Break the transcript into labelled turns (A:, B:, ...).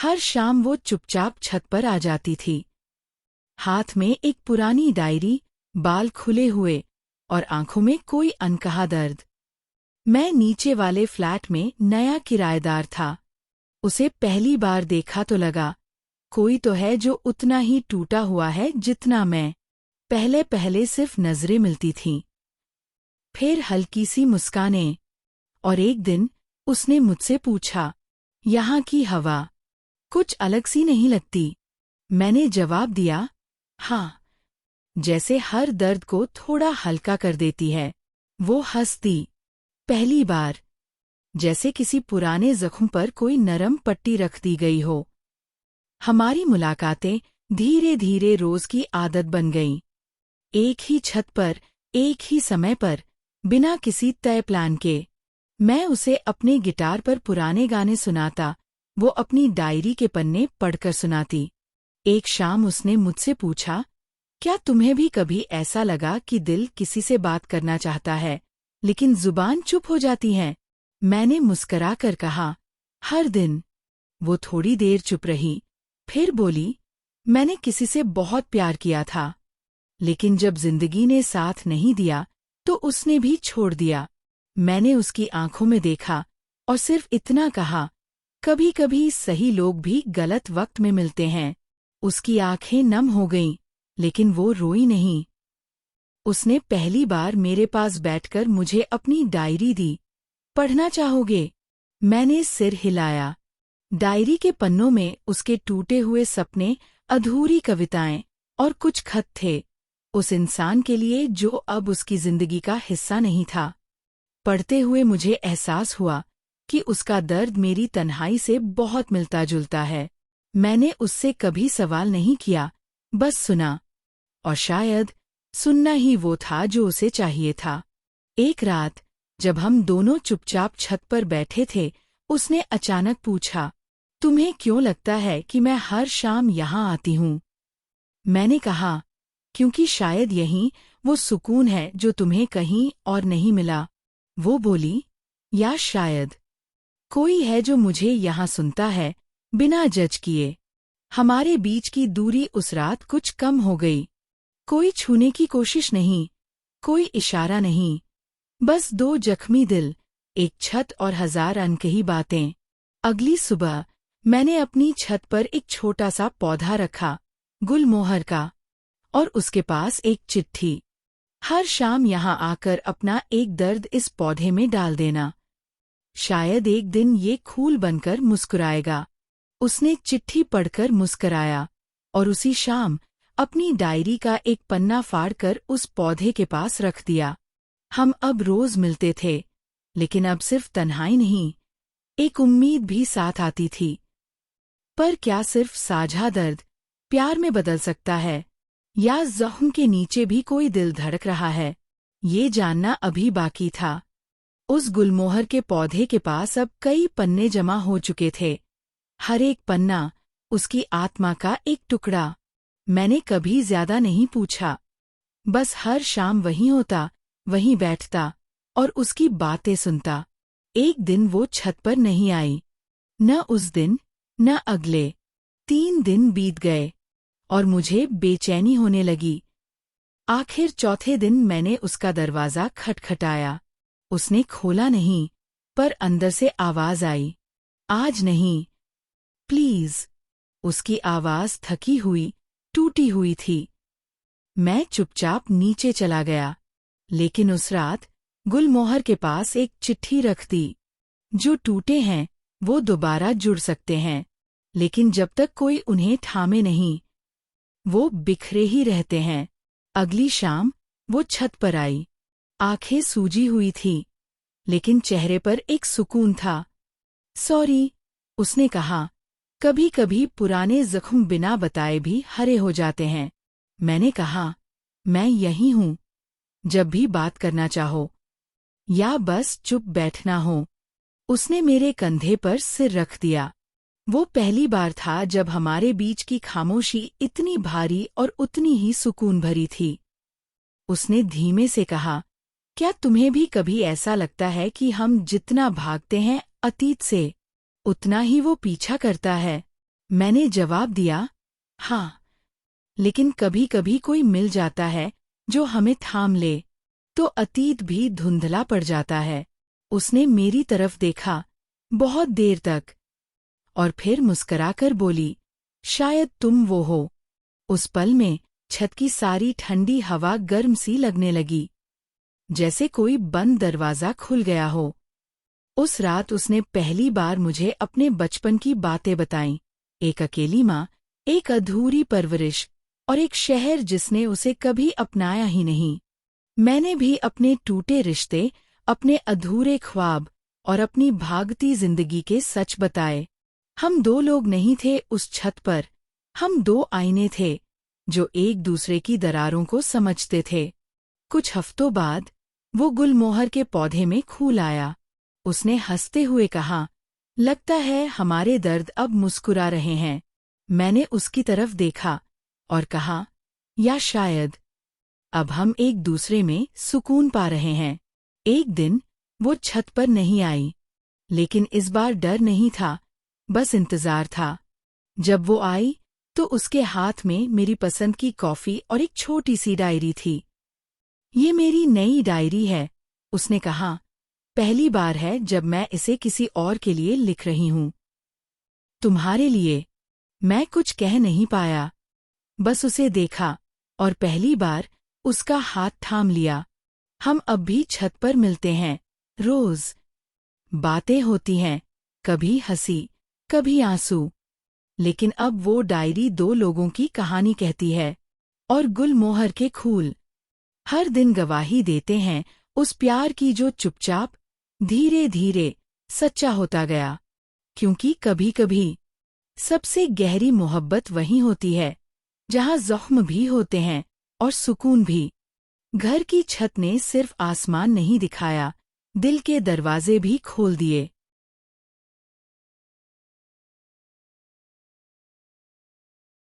A: हर शाम वो चुपचाप छत पर आ जाती थी, हाथ में एक पुरानी डायरी, बाल खुले हुए और आंखों में कोई अनकहा दर्द। मैं नीचे वाले फ्लैट में नया किराएदार था। उसे पहली बार देखा तो लगा, कोई तो है जो उतना ही टूटा हुआ है जितना मैं। पहले पहले सिर्फ नजरें मिलती थीं, फिर हल्की सी मुस्कानें, और एक दिन उसने मुझसे पूछा, यहाँ की हवा कुछ अलग सी नहीं लगती? मैंने जवाब दिया, हाँ, जैसे हर दर्द को थोड़ा हल्का कर देती है। वो हंस दी, पहली बार, जैसे किसी पुराने जख्म पर कोई नरम पट्टी रख दी गई हो। हमारी मुलाकातें धीरे धीरे रोज की आदत बन गईं। एक ही छत पर, एक ही समय पर, बिना किसी तय प्लान के। मैं उसे अपने गिटार पर पुराने गाने सुनाता, वो अपनी डायरी के पन्ने पढ़कर सुनाती। एक शाम उसने मुझसे पूछा, क्या तुम्हें भी कभी ऐसा लगा कि दिल किसी से बात करना चाहता है, लेकिन जुबान चुप हो जाती है? मैंने मुस्करा कर कहा, हर दिन। वो थोड़ी देर चुप रही, फिर बोली, मैंने किसी से बहुत प्यार किया था, लेकिन जब जिंदगी ने साथ नहीं दिया तो उसने भी छोड़ दिया। मैंने उसकी आंखों में देखा और सिर्फ इतना कहा, कभी कभी सही लोग भी गलत वक्त में मिलते हैं। उसकी आंखें नम हो गईं, लेकिन वो रोई नहीं। उसने पहली बार मेरे पास बैठकर मुझे अपनी डायरी दी। पढ़ना चाहोगे? मैंने सिर हिलाया। डायरी के पन्नों में उसके टूटे हुए सपने, अधूरी कविताएं और कुछ खत थे, उस इंसान के लिए जो अब उसकी जिंदगी का हिस्सा नहीं था। पढ़ते हुए मुझे एहसास हुआ कि उसका दर्द मेरी तन्हाई से बहुत मिलता जुलता है। मैंने उससे कभी सवाल नहीं किया, बस सुना, और शायद सुनना ही वो था जो उसे चाहिए था। एक रात जब हम दोनों चुपचाप छत पर बैठे थे, उसने अचानक पूछा, तुम्हें क्यों लगता है कि मैं हर शाम यहाँ आती हूँ? मैंने कहा, क्योंकि शायद यही वो सुकून है जो तुम्हें कहीं और नहीं मिला। वो बोली, या शायद कोई है जो मुझे यहाँ सुनता है, बिना जज किए। हमारे बीच की दूरी उस रात कुछ कम हो गई। कोई छूने की कोशिश नहीं, कोई इशारा नहीं, बस दो जख्मी दिल, एक छत और हजार अनकही बातें। अगली सुबह मैंने अपनी छत पर एक छोटा सा पौधा रखा, गुलमोहर का, और उसके पास एक चिट्ठी, हर शाम यहाँ आकर अपना एक दर्द इस पौधे में डाल देना। शायद एक दिन ये फूल बनकर मुस्कुराएगा। उसने चिट्ठी पढ़कर मुस्कुराया और उसी शाम अपनी डायरी का एक पन्ना फाड़कर उस पौधे के पास रख दिया। हम अब रोज मिलते थे, लेकिन अब सिर्फ तन्हाई नहीं, एक उम्मीद भी साथ आती थी। पर क्या सिर्फ साझा दर्द प्यार में बदल सकता है, या जख्म के नीचे भी कोई दिल धड़क रहा है? ये जानना अभी बाकी था। उस गुलमोहर के पौधे के पास अब कई पन्ने जमा हो चुके थे, हर एक पन्ना उसकी आत्मा का एक टुकड़ा। मैंने कभी ज्यादा नहीं पूछा, बस हर शाम वहीं होता, वहीं बैठता और उसकी बातें सुनता। एक दिन वो छत पर नहीं आई, न उस दिन न अगले। 3 दिन बीत गए और मुझे बेचैनी होने लगी। आखिर चौथे दिन मैंने उसका दरवाजा खटखटाया। उसने खोला नहीं, पर अंदर से आवाज आई, आज नहीं, प्लीज। उसकी आवाज थकी हुई, टूटी हुई थी। मैं चुपचाप नीचे चला गया, लेकिन उस रात गुलमोहर के पास एक चिट्ठी रख दी। जो टूटे हैं वो दोबारा जुड़ सकते हैं, लेकिन जब तक कोई उन्हें थामे नहीं, वो बिखरे ही रहते हैं। अगली शाम वो छत पर आई, आंखें सूजी हुई थी, लेकिन चेहरे पर एक सुकून था। सॉरी, उसने कहा, कभी कभी पुराने जख्म बिना बताए भी हरे हो जाते हैं। मैंने कहा, मैं यहीं हूँ, जब भी बात करना चाहो, या बस चुप बैठना हो। उसने मेरे कंधे पर सिर रख दिया। वो पहली बार था जब हमारे बीच की खामोशी इतनी भारी और उतनी ही सुकून भरी थी। उसने धीमे से कहा, क्या तुम्हें भी कभी ऐसा लगता है कि हम जितना भागते हैं अतीत से, उतना ही वो पीछा करता है? मैंने जवाब दिया, हाँ, लेकिन कभी कभी कोई मिल जाता है जो हमें थाम ले, तो अतीत भी धुंधला पड़ जाता है। उसने मेरी तरफ देखा बहुत देर तक और फिर मुस्कराकर बोली, शायद तुम वो हो। उस पल में छत की सारी ठंडी हवा गर्म सी लगने लगी, जैसे कोई बंद दरवाजा खुल गया हो। उस रात उसने पहली बार मुझे अपने बचपन की बातें बताईं, एक अकेली माँ, एक अधूरी परवरिश और एक शहर जिसने उसे कभी अपनाया ही नहीं। मैंने भी अपने टूटे रिश्ते, अपने अधूरे ख्वाब और अपनी भागती जिंदगी के सच बताए। हम दो लोग नहीं थे उस छत पर, हम दो आईने थे जो एक दूसरे की दरारों को समझते थे। कुछ हफ्तों बाद वो गुलमोहर के पौधे में फूल आया। उसने हंसते हुए कहा, लगता है हमारे दर्द अब मुस्कुरा रहे हैं। मैंने उसकी तरफ देखा और कहा, या शायद अब हम एक दूसरे में सुकून पा रहे हैं। एक दिन वो छत पर नहीं आई, लेकिन इस बार डर नहीं था, बस इंतजार था। जब वो आई तो उसके हाथ में मेरी पसंद की कॉफी और एक छोटी सी डायरी थी। ये मेरी नई डायरी है, उसने कहा, पहली बार है जब मैं इसे किसी और के लिए लिख रही हूं। तुम्हारे लिए। मैं कुछ कह नहीं पाया, बस उसे देखा और पहली बार उसका हाथ थाम लिया। हम अब भी छत पर मिलते हैं, रोज। बातें होती हैं, कभी हंसी, कभी आंसू, लेकिन अब वो डायरी दो लोगों की कहानी कहती है। और गुलमोहर के फूल हर दिन गवाही देते हैं उस प्यार की जो चुपचाप, धीरे धीरे सच्चा होता गया। क्योंकि कभी कभी सबसे गहरी मोहब्बत वही होती है जहां ज़ख्म भी होते हैं और सुकून भी। घर की छत ने सिर्फ आसमान नहीं दिखाया, दिल के दरवाजे भी खोल दिए।